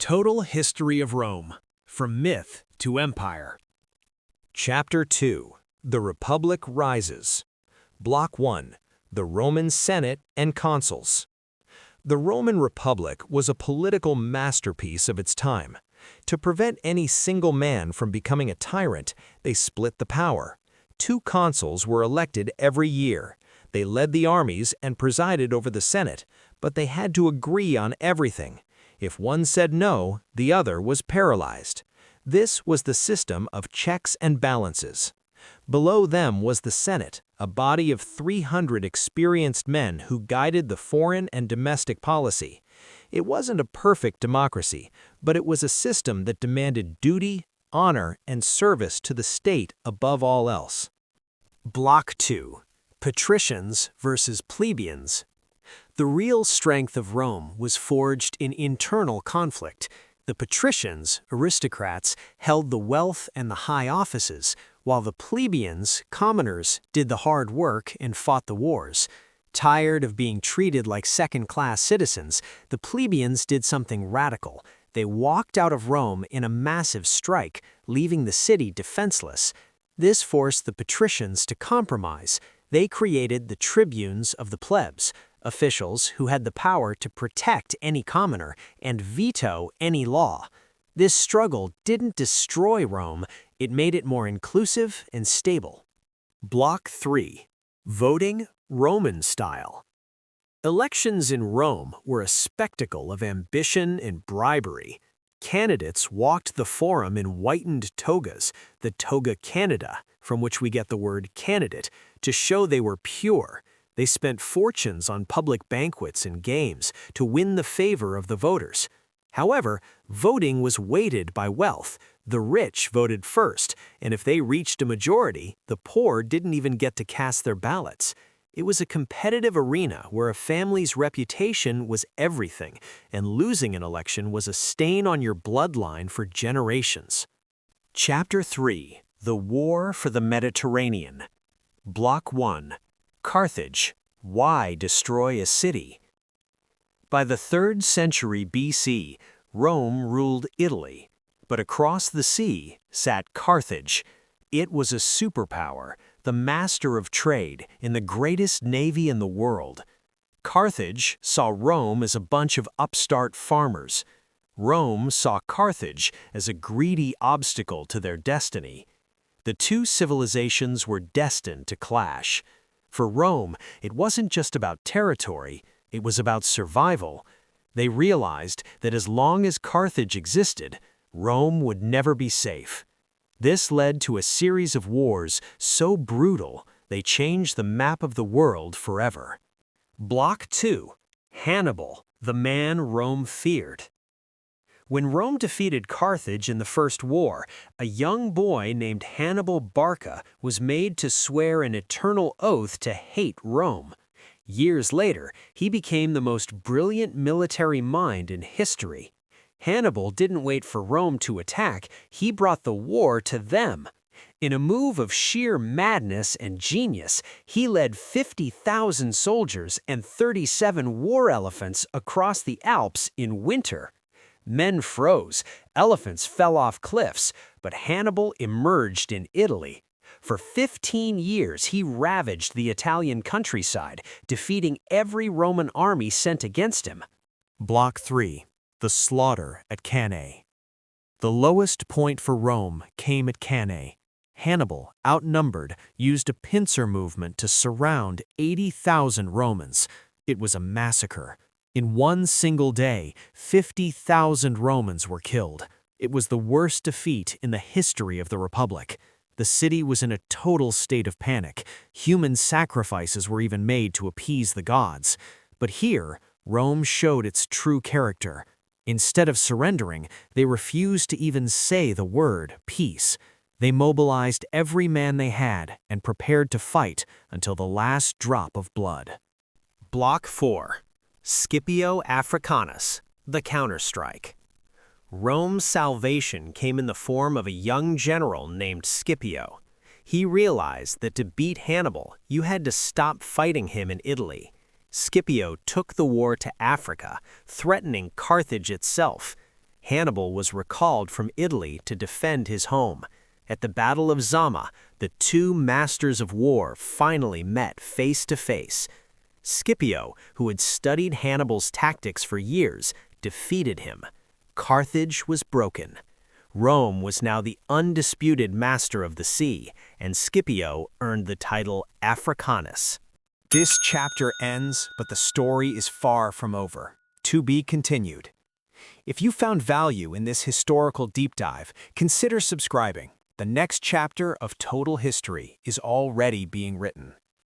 Total History of Rome, From Myth to Empire. Chapter 2. The Republic Rises. Block 1. The Roman Senate and Consuls. The Roman Republic was a political masterpiece of its time. To prevent any single man from becoming a tyrant, they split the power. 2 consuls were elected every year. They led the armies and presided over the Senate, but they had to agree on everything. If one said no, the other was paralyzed. This was the system of checks and balances. Below them was the Senate, a body of 300 experienced men who guided the foreign and domestic policy. It wasn't a perfect democracy, but it was a system that demanded duty, honor, and service to the state above all else. Block 2. Patricians versus plebeians. The real strength of Rome was forged in internal conflict. The patricians, aristocrats, held the wealth and the high offices, while the plebeians, commoners, did the hard work and fought the wars. Tired of being treated like second-class citizens, the plebeians did something radical. They walked out of Rome in a massive strike, leaving the city defenseless. This forced the patricians to compromise. They created the tribunes of the plebs, officials who had the power to protect any commoner and veto any law. This struggle didn't destroy Rome, it made it more inclusive and stable. Block 3. Voting Roman style. Elections in Rome were a spectacle of ambition and bribery. Candidates walked the forum in whitened togas, the toga candida, from which we get the word candidate, to show they were pure. They spent fortunes on public banquets and games to win the favor of the voters. However, voting was weighted by wealth. The rich voted first, and if they reached a majority, the poor didn't even get to cast their ballots. It was a competitive arena where a family's reputation was everything, and losing an election was a stain on your bloodline for generations. Chapter 3. The War for the Mediterranean. Block 1. Carthage. Why destroy a city? By the 3rd century BC, Rome ruled Italy, but across the sea sat Carthage. It was a superpower, the master of trade, and the greatest navy in the world. Carthage saw Rome as a bunch of upstart farmers. Rome saw Carthage as a greedy obstacle to their destiny. The two civilizations were destined to clash. For Rome, it wasn't just about territory, it was about survival. They realized that as long as Carthage existed, Rome would never be safe. This led to a series of wars so brutal, they changed the map of the world forever. Block 2. Hannibal, the man Rome feared. When Rome defeated Carthage in the First War, a young boy named Hannibal Barca was made to swear an eternal oath to hate Rome. Years later, he became the most brilliant military mind in history. Hannibal didn't wait for Rome to attack, he brought the war to them. In a move of sheer madness and genius, he led 50,000 soldiers and 37 war elephants across the Alps in winter. Men froze, elephants fell off cliffs, but Hannibal emerged in Italy. For 15 years, he ravaged the Italian countryside, defeating every Roman army sent against him. Block 3. The slaughter at Cannae. The lowest point for Rome came at Cannae. Hannibal, outnumbered, used a pincer movement to surround 80,000 Romans. It was a massacre. In one single day, 50,000 Romans were killed. It was the worst defeat in the history of the Republic. The city was in a total state of panic. Human sacrifices were even made to appease the gods. But here, Rome showed its true character. Instead of surrendering, they refused to even say the word peace. They mobilized every man they had and prepared to fight until the last drop of blood. Block 4. Scipio Africanus, the counterstrike. Rome's salvation came in the form of a young general named Scipio. He realized that to beat Hannibal, you had to stop fighting him in Italy. Scipio took the war to Africa, threatening Carthage itself. Hannibal was recalled from Italy to defend his home. At the Battle of Zama, the two masters of war finally met face to face. Scipio, who had studied Hannibal's tactics for years, defeated him. Carthage was broken. Rome was now the undisputed master of the sea, and Scipio earned the title Africanus. This chapter ends, but the story is far from over. To be continued. If you found value in this historical deep dive, consider subscribing. The next chapter of Total History is already being written.